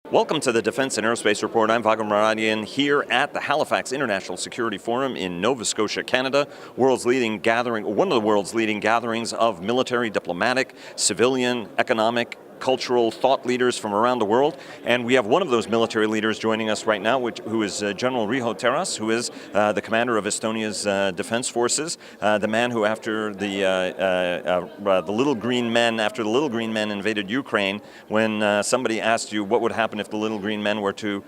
Welcome to the Defense and Aerospace Report. I'm Vago Muradian here at the Halifax International Security Forum in Nova Scotia, Canada, world's leading gathering, one of the world's leading gatherings of military, diplomatic, civilian, economic, cultural thought leaders from around the world. And we have one of those military leaders joining us right now, who is General Riho Terras, who is the commander of Estonia's defense forces, the man who, after the little green men, invaded Ukraine, when somebody asked you what would happen if the little green men were to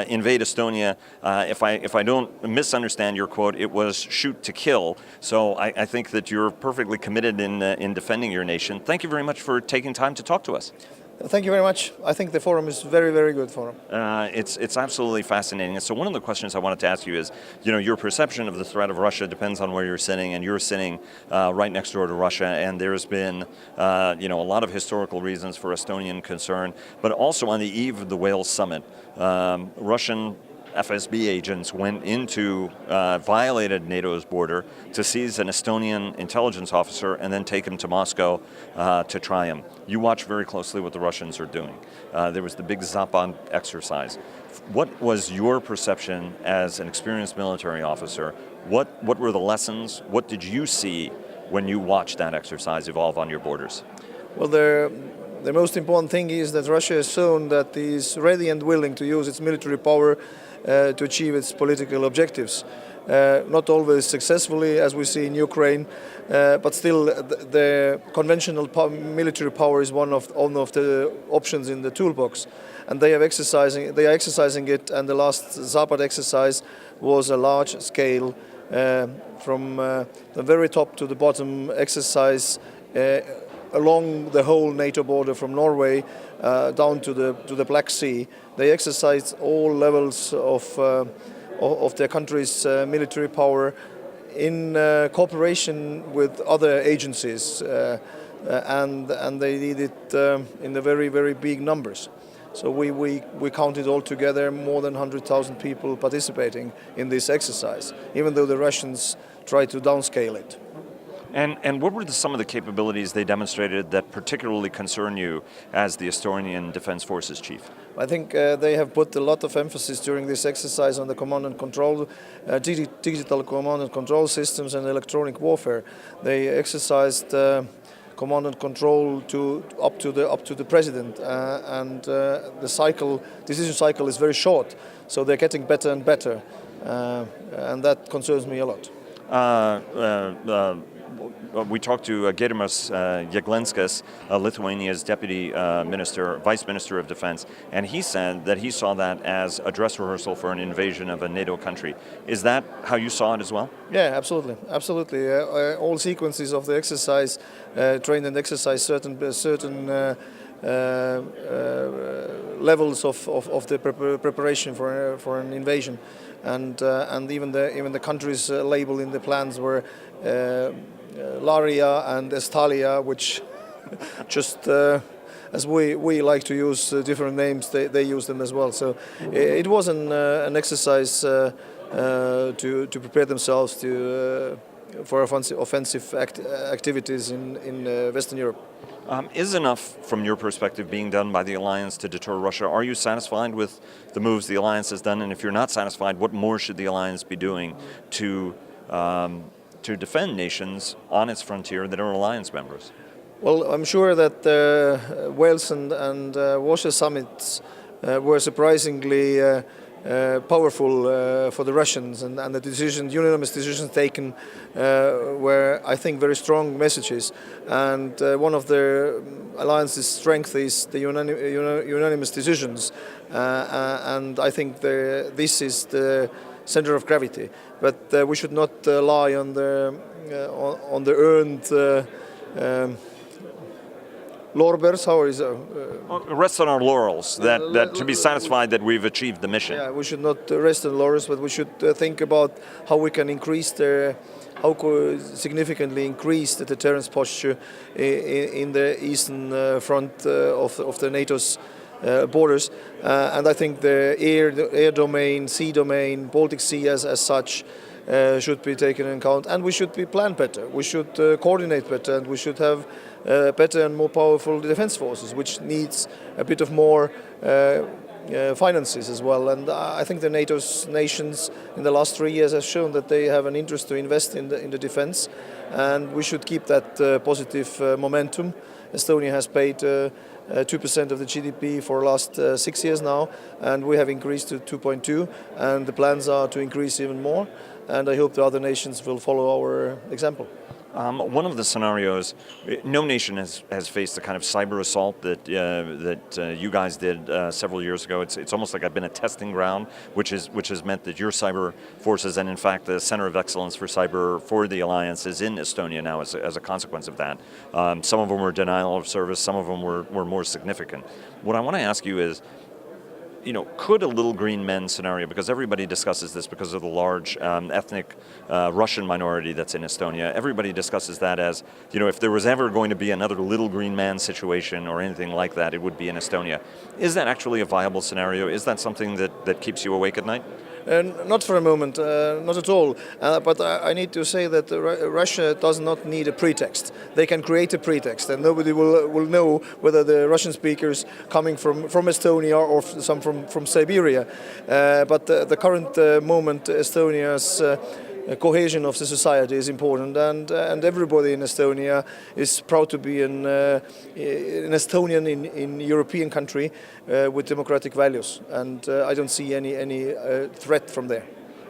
invade Estonia, if I don't misunderstand your quote, it was shoot to kill. So I think that you're perfectly committed in defending your nation. Thank you very much for taking time to talk to us. Thank you very much. I think the forum is very, very good forum. It's absolutely fascinating. And so one of the questions I wanted to ask you is, your perception of the threat of Russia depends on where you're sitting, and you're sitting right next door to Russia. And there's been, a lot of historical reasons for Estonian concern, but also on the eve of the Wales summit, Russian FSB agents went into, violated NATO's border to seize an Estonian intelligence officer and then take him to Moscow to try him. You watch very closely what the Russians are doing. There was the big Zapad exercise. What was your perception as an experienced military officer? What were the lessons? What did you see when you watched that exercise evolve on your borders? Well, the most important thing is that Russia has shown that it is ready and willing to use its military power to achieve its political objectives. Not always successfully, as we see in Ukraine, but still the conventional military power is one of the options in the toolbox, and they are exercising it. And the last Zapad exercise was a large-scale, from the very top to the bottom exercise along the whole NATO border from Norway down to the Black Sea. They exercise all levels of their country's military power in cooperation with other agencies, and they did it in the very, very big numbers. So we counted all together more than 100,000 people participating in this exercise, even though the Russians tried to downscale it. And what were some of the capabilities they demonstrated that particularly concern you as the Estonian Defense Forces chief? I think they have put a lot of emphasis during this exercise on the command and control, digital command and control systems and electronic warfare. They exercised command and control up to the president, and the decision cycle is very short. So they're getting better and better, and that concerns me a lot. We talked to Gerimas Jeglenskas, Lithuania's deputy vice minister of defense, and he said that he saw that as a dress rehearsal for an invasion of a NATO country. Is that how you saw it as well? Yeah, absolutely. All sequences of the exercise trained and exercise certain levels of the preparation for an invasion, and even the countries labeled in the plans were Laria and Estalia, which just as we like to use different names, they use them as well. So it was an exercise to prepare themselves for offensive activities in Western Europe. Is enough, from your perspective, being done by the alliance to deter Russia? Are you satisfied with the moves the alliance has done? And if you're not satisfied, what more should the alliance be doing to defend nations on its frontier that are alliance members? Well, I'm sure that Wales and Warsaw summits were surprisingly powerful for the Russians, and the unanimous decisions taken were, I think, very strong messages. And one of the alliance's strength is the unanimous decisions, and I think this is the center of gravity. But we should not lie on the earned laurels. How is it? Rest on our laurels. That to be satisfied that we've achieved the mission. Yeah, we should not rest on laurels, but we should think about how we can significantly increase the deterrence posture in the eastern front of the NATO's borders, and I think the air domain, sea domain, Baltic Sea as such should be taken into account, and we should be planned better. We should coordinate better, and we should have better and more powerful defense forces, which needs a bit of more finances as well. And I think the NATO's nations in the last 3 years have shown that they have an interest to invest in the defense, and we should keep that positive momentum. Estonia has paid 2% of the GDP for the last 6 years now, and we have increased to 2.2, and the plans are to increase even more, and I hope the other nations will follow our example. One of the scenarios, no nation has faced the kind of cyber assault that you guys did several years ago. It's almost like I've been a testing ground, which has meant that your cyber forces, and in fact the Center of Excellence for Cyber for the Alliance, is in Estonia now as a consequence of that. Some of them were denial of service, some of them were more significant. What I want to ask you is, could a little green men scenario, because everybody discusses this because of the large ethnic Russian minority that's in Estonia, everybody discusses that as, if there was ever going to be another little green man situation or anything like that, it would be in Estonia. Is that actually a viable scenario? Is that something that keeps you awake at night? Not for a moment, not at all. But I need to say that Russia does not need a pretext. They can create a pretext, and nobody will know whether the Russian speakers coming from Estonia or some from Siberia. But the current moment, Estonia's cohesion of the society is important, and everybody in Estonia is proud to be an Estonian in European country with democratic values, and I don't see any threat from there.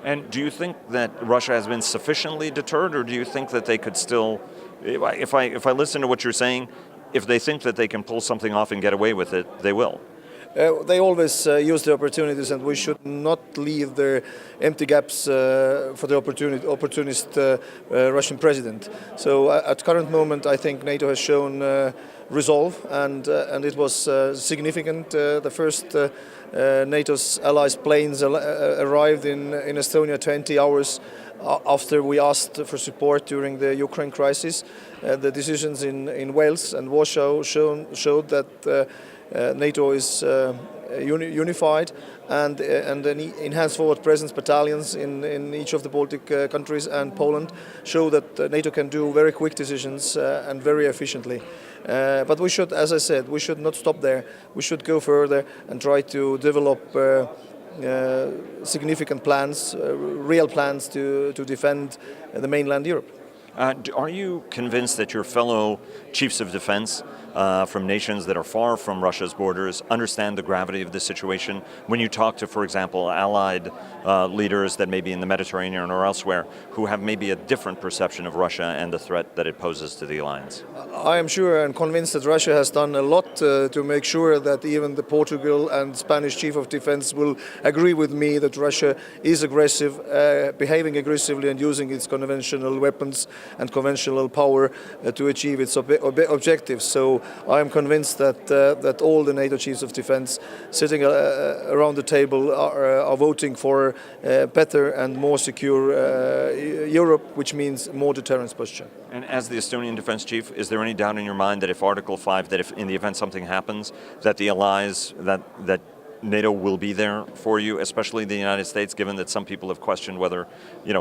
And do you think that Russia has been sufficiently deterred, or do you think that they could still, if I listen to what you're saying, if they think that they can pull something off and get away with it, they will? They always use the opportunities, and we should not leave the empty gaps for the opportunist Russian president. So at current moment, I think NATO has shown resolve, and it was significant. The first NATO's allies planes arrived in Estonia 20 hours after we asked for support during the Ukraine crisis. The decisions in Wales and Warsaw showed that NATO is unified, and an enhanced forward presence battalions in each of the Baltic countries and Poland show that NATO can do very quick decisions and very efficiently. But we should, as I said, we should not stop there. We should go further and try to develop significant plans, real plans to defend the mainland Europe. Are you convinced that your fellow chiefs of defense from nations that are far from Russia's borders understand the gravity of the situation? When you talk to, for example, allied leaders that may be in the Mediterranean or elsewhere who have maybe a different perception of Russia and the threat that it poses to the alliance? I am sure and convinced that Russia has done a lot to make sure that even the Portugal and Spanish chief of defense will agree with me that Russia is aggressive, behaving aggressively and using its conventional weapons and conventional power to achieve its objectives. So I am convinced that all the NATO chiefs of defense sitting around the table are voting for better and more secure Europe, which means more deterrence posture. And as the Estonian defense chief, is there any doubt in your mind that if Article 5, that if in the event something happens, that the allies, that NATO will be there for you, especially the United States, given that some people have questioned whether,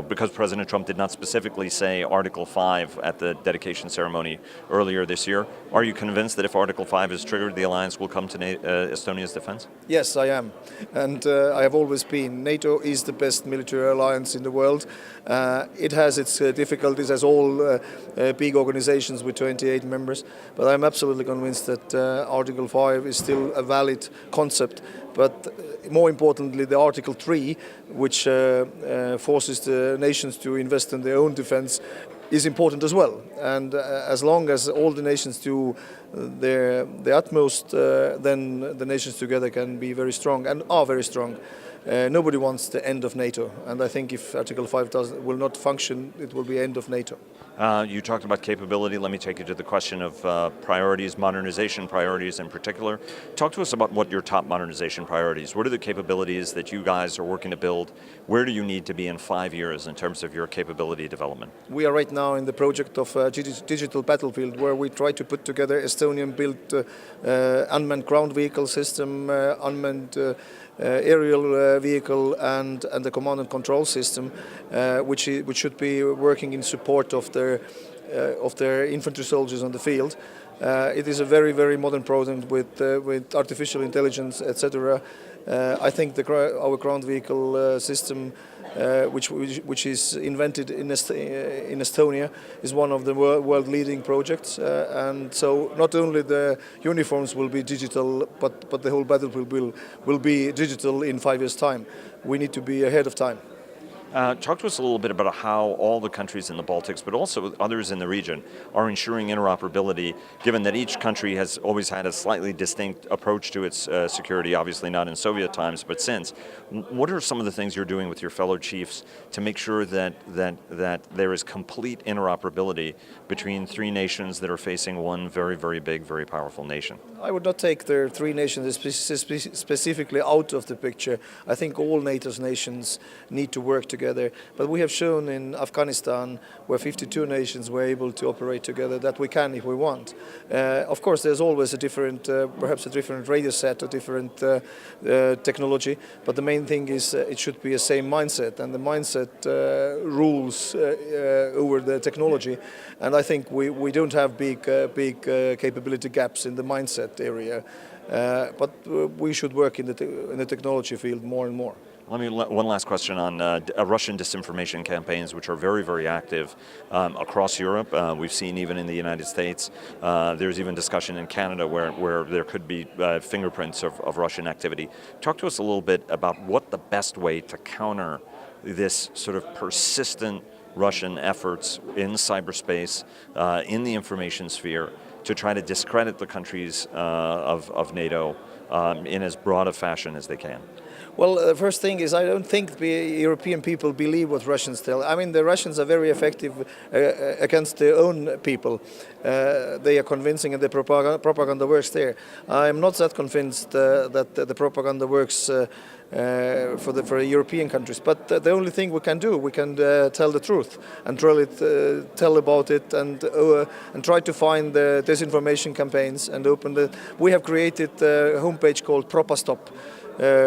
because President Trump did not specifically say Article 5 at the dedication ceremony earlier this year, are you convinced that if Article 5 is triggered, the alliance will come to Estonia's defense? Yes, I am. And I have always been. NATO is the best military alliance in the world. It has its difficulties, as all big organizations with 28 members, but I'm absolutely convinced that Article 5 is still a valid concept. But more importantly, the Article 3, which forces the nations to invest in their own defense, is important as well. And as long as all the nations do their utmost, then the nations together can be very strong and are very strong. Nobody wants the end of NATO, and I think if Article 5 will not function, it will be end of NATO. You talked about capability. Let me take you to the question of priorities, modernization priorities in particular. Talk to us about what your top modernization priorities. What are the capabilities that you guys are working to build? Where do you need to be in 5 years in terms of your capability development? We are right now in the project of digital battlefield, where we try to put together Estonian-built unmanned ground vehicle system, unmanned aerial vehicle, and the command and control system, which should be working in support of their infantry soldiers on the field. It is a very, very modern product with artificial intelligence, etc. I think our ground vehicle system, which is invented in Estonia, is one of the world-leading projects. And so not only the uniforms will be digital, but the whole battlefield will be digital in 5 years' time. We need to be ahead of time. Talk to us a little bit about how all the countries in the Baltics, but also others in the region, are ensuring interoperability, given that each country has always had a slightly distinct approach to its security, obviously not in Soviet times, but since. What are some of the things you're doing with your fellow chiefs to make sure that there is complete interoperability between three nations that are facing one very, very big, very powerful nation? I would not take the three nations specifically out of the picture. I think all NATO's nations need to work together. But we have shown in Afghanistan, where 52 nations were able to operate together, that we can if we want. Of course, there's always a different, perhaps a different radio set, a different technology. But the main thing is it should be a same mindset, and the mindset rules over the technology. And I think we don't have big capability gaps in the mindset area, but we should work in the technology field more and more. One last question on Russian disinformation campaigns, which are very, very active across Europe. We've seen even in the United States. There's even discussion in Canada where there could be fingerprints of Russian activity. Talk to us a little bit about what the best way to counter this sort of persistent Russian efforts in cyberspace, in the information sphere, to try to discredit the countries of NATO in as broad a fashion as they can. Well, the first thing is I don't think the European people believe what Russians tell. I mean, the Russians are very effective against their own people. They are convincing and the propaganda works there. I'm not that convinced that the propaganda works for European countries. But the only thing we can do, we can tell the truth and tell about it and try to find the disinformation campaigns and open the. We have created a homepage called Propastop,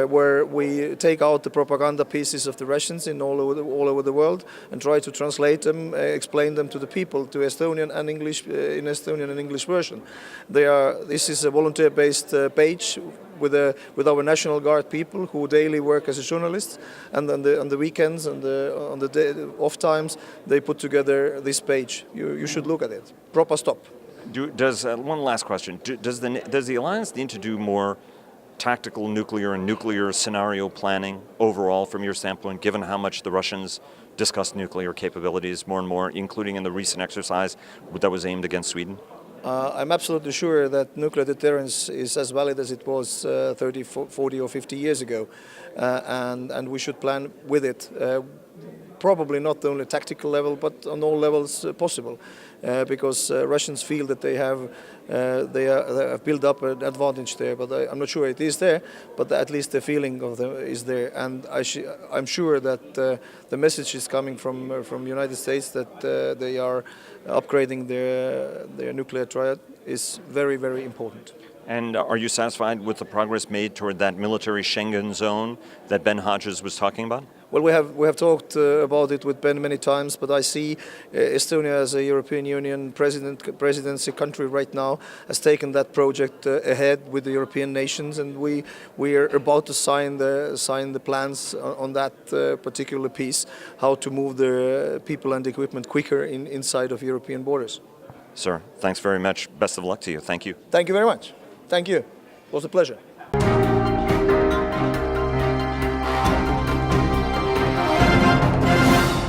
where we take out the propaganda pieces of the Russians in all over the world and try to translate them, explain them to the people, to Estonian and English, in Estonian and English version. This is a volunteer-based page with our National Guard people who daily work as journalists, and on the weekends and on the off times they put together this page. You should look at it. Propastop. One last question. Does the alliance need to do more tactical nuclear and nuclear scenario planning overall from your standpoint, given how much the Russians discuss nuclear capabilities more and more, including in the recent exercise that was aimed against Sweden? I'm absolutely sure that nuclear deterrence is as valid as it was 30, 40 or 50 years ago, and we should plan with it. Probably not only tactical level, but on all levels possible, because Russians feel that they have built up an advantage there. But I'm not sure it is there, but at least the feeling of them is there. And I'm sure that the message is coming from United States that they are upgrading their nuclear triad is very, very important. And are you satisfied with the progress made toward that military Schengen zone that Ben Hodges was talking about? Well, we have talked about it with Ben many times, but I see Estonia as a European Union presidency country right now has taken that project ahead with the European nations, and we are about to sign the plans on that particular piece, how to move the people and equipment quicker inside of European borders. Sir, thanks very much. Best of luck to you. Thank you. Thank you very much. Thank you. It was a pleasure.